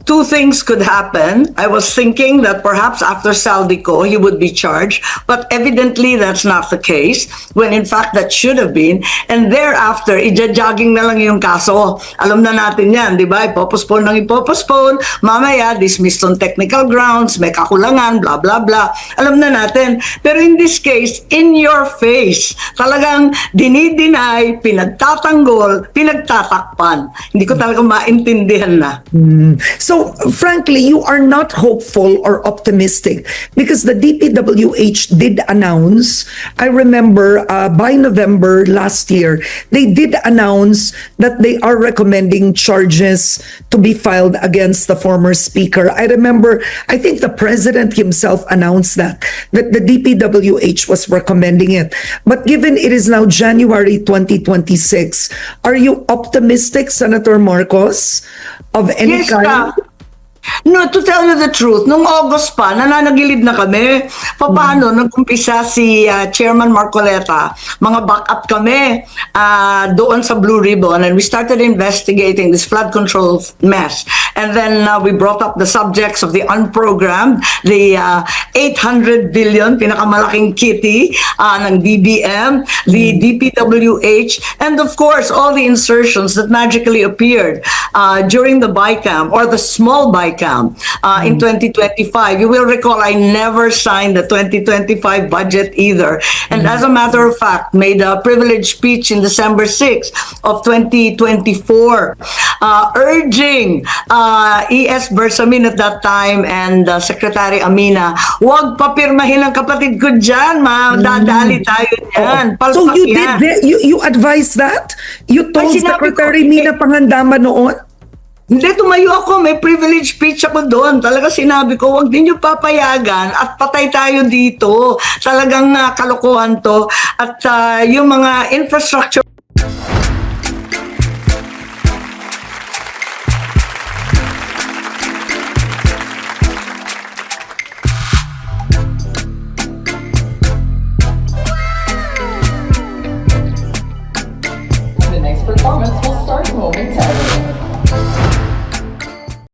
two things could happen. I was thinking that perhaps after Saldico, he would be charged, but evidently that's not the case, when in fact that should have been. And thereafter, ija-jogging na lang yung kaso. Alam na natin yan, di ba? Ipopostpone, mamaya, dismissed on technical grounds, may kakulangan, blah, blah, blah. Alam na natin. Pero in this case, in your face, talagang dinideny, pinagtatanggol, pinagtatakpan. Hindi ko talaga maintindihan na. So, frankly, you are not hopeful or optimistic because the DPWH did announce, I remember by November last year, they did announce that they are recommending charges to be filed against the former speaker. I remember, I think the president himself announced that the DPWH was recommending it. But given it is now January 2026, are you optimistic, Senator Marcos, of any Yes, kind? No, to tell you the truth, nung August pa, nananagilid na kami. Paano nag-umpisa si Chairman Marcoleta, mga backup kami doon sa Blue Ribbon, and we started investigating this flood control mess. And then we brought up the subjects of the unprogrammed, the 800 billion, pinakamalaking kitty ng DBM, the DPWH, and of course, all the insertions that magically appeared during the BICAM or the small BICAM in 2025. You will recall I never signed the 2025 budget either. And as a matter of fact, made a privileged speech in December 6 of 2024 urging E.S. Bersamin at that time and Secretary Amina, huwag papirmahin ang kapatid ko dyan, dadali tayo dyan. So you Palpak yan. you advised that? You told Ay, sinabi ko, Secretary Mina Pangandama noon? Hindi, tumayo ako. May privilege speech ako doon. Talaga sinabi ko, huwag ninyo papayagan at patay tayo dito. Talagang kalokohan to. At yung mga infrastructure